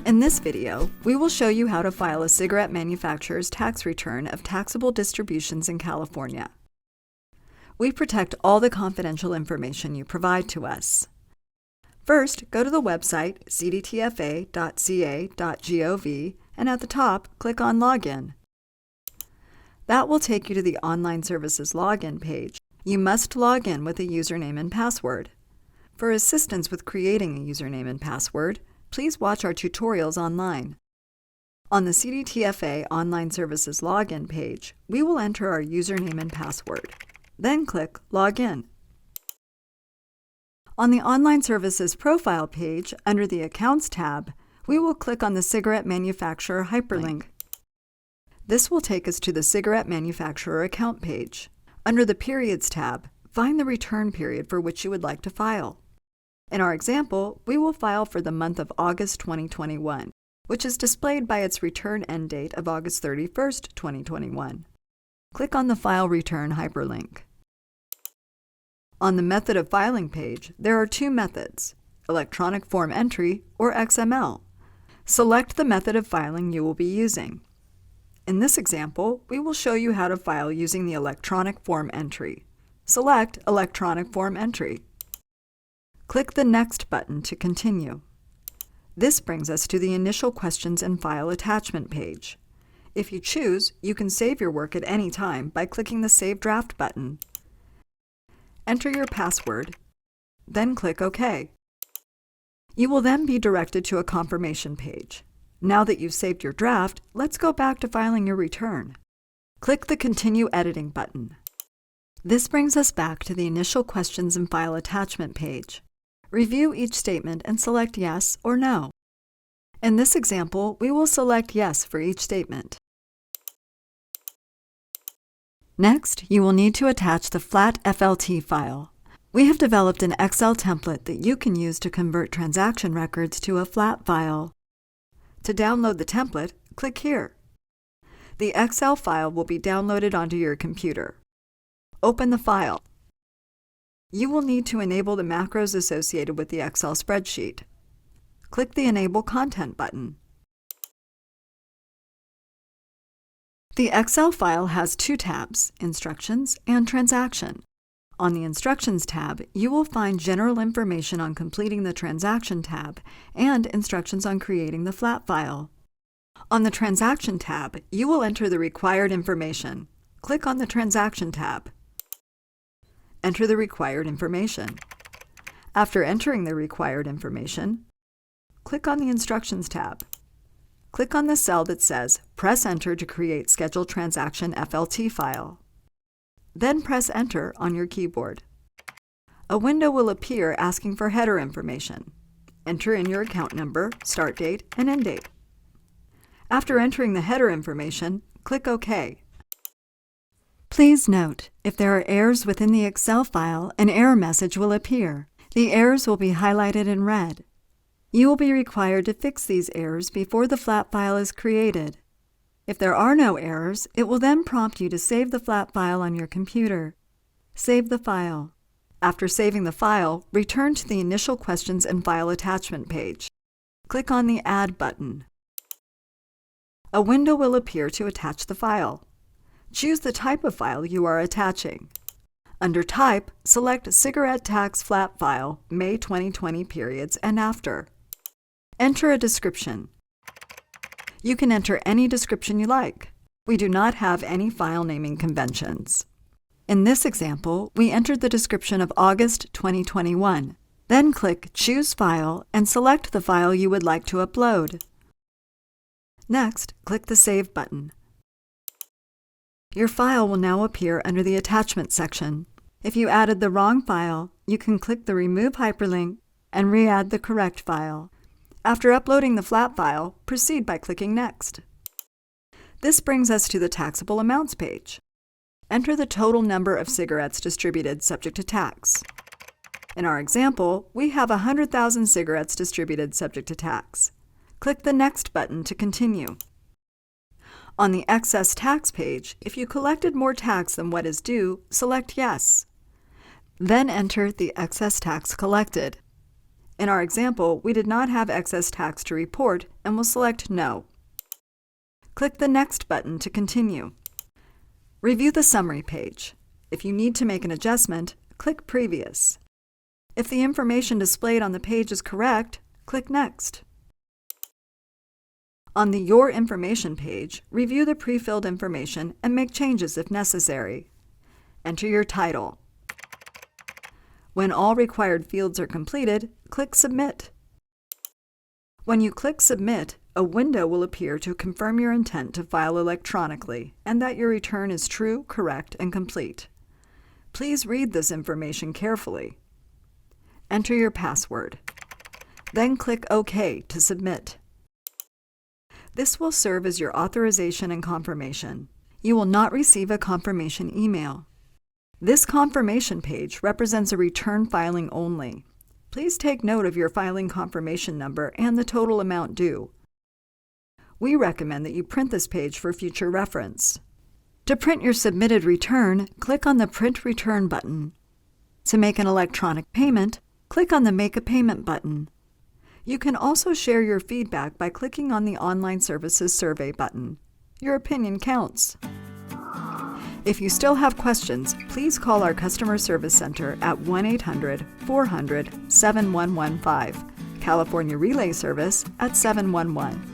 In this video, we will show you how to file a cigarette manufacturer's tax return of taxable distributions in California. We protect all the confidential information you provide to us. First, go to the website cdtfa.ca.gov and at the top, click on Login. That will take you to the Online Services Login page. You must log in with a username and password. For assistance with creating a username and password, please watch our tutorials online. On the CDTFA Online Services Login page, we will enter our username and password. Then click Login. On the Online Services Profile page, under the Accounts tab, we will click on the Cigarette Manufacturer hyperlink. This will take us to the Cigarette Manufacturer account page. Under the Periods tab, find the return period for which you would like to file. In our example, we will file for the month of August 2021, which is displayed by its return end date of August 31st, 2021. Click on the File Return hyperlink. On the Method of Filing page, there are two methods, Electronic Form Entry or XML. Select the method of filing you will be using. In this example, we will show you how to file using the Electronic Form Entry. Select Electronic Form Entry. Click the Next button to continue. This brings us to the Initial Questions and File Attachment page. If you choose, you can save your work at any time by clicking the Save Draft button. Enter your password, then click OK. You will then be directed to a confirmation page. Now that you've saved your draft, let's go back to filing your return. Click the Continue Editing button. This brings us back to the Initial Questions and File Attachment page. Review each statement and select Yes or No. In this example, we will select Yes for each statement. Next, you will need to attach the flat FLT file. We have developed an Excel template that you can use to convert transaction records to a flat file. To download the template, click here. The Excel file will be downloaded onto your computer. Open the file. You will need to enable the macros associated with the Excel spreadsheet. Click the Enable Content button. The Excel file has two tabs, Instructions and Transaction. On the Instructions tab, you will find general information on completing the Transaction tab and instructions on creating the flat file. On the Transaction tab, you will enter the required information. Click on the Transaction tab. Enter the required information. After entering the required information, click on the Instructions tab. Click on the cell that says Press Enter to create Scheduled Transaction FLT file. Then press Enter on your keyboard. A window will appear asking for header information. Enter in your account number, start date, and end date. After entering the header information, click OK. Please note, if there are errors within the Excel file, an error message will appear. The errors will be highlighted in red. You will be required to fix these errors before the flat file is created. If there are no errors, it will then prompt you to save the flat file on your computer. Save the file. After saving the file, return to the Initial Questions and File Attachment page. Click on the Add button. A window will appear to attach the file. Choose the type of file you are attaching. Under Type, select Cigarette Tax Flat File, May 2020 periods and after. Enter a description. You can enter any description you like. We do not have any file naming conventions. In this example, we entered the description of August 2021. Then click Choose File and select the file you would like to upload. Next, click the Save button. Your file will now appear under the Attachment section. If you added the wrong file, you can click the Remove hyperlink and re-add the correct file. After uploading the flat file, proceed by clicking Next. This brings us to the Taxable Amounts page. Enter the total number of cigarettes distributed subject to tax. In our example, we have 100,000 cigarettes distributed subject to tax. Click the Next button to continue. On the Excess Tax page, if you collected more tax than what is due, select Yes. Then enter the excess tax collected. In our example, we did not have excess tax to report and will select No. Click the Next button to continue. Review the summary page. If you need to make an adjustment, click Previous. If the information displayed on the page is correct, click Next. On the Your Information page, review the pre-filled information and make changes if necessary. Enter your title. When all required fields are completed, click Submit. When you click Submit, a window will appear to confirm your intent to file electronically and that your return is true, correct, and complete. Please read this information carefully. Enter your password. Then click OK to submit. This will serve as your authorization and confirmation. You will not receive a confirmation email. This confirmation page represents a return filing only. Please take note of your filing confirmation number and the total amount due. We recommend that you print this page for future reference. To print your submitted return, click on the Print Return button. To make an electronic payment, click on the Make a Payment button. You can also share your feedback by clicking on the Online Services Survey button. Your opinion counts. If you still have questions, please call our Customer Service Center at 1-800-400-7115, California Relay Service at 711.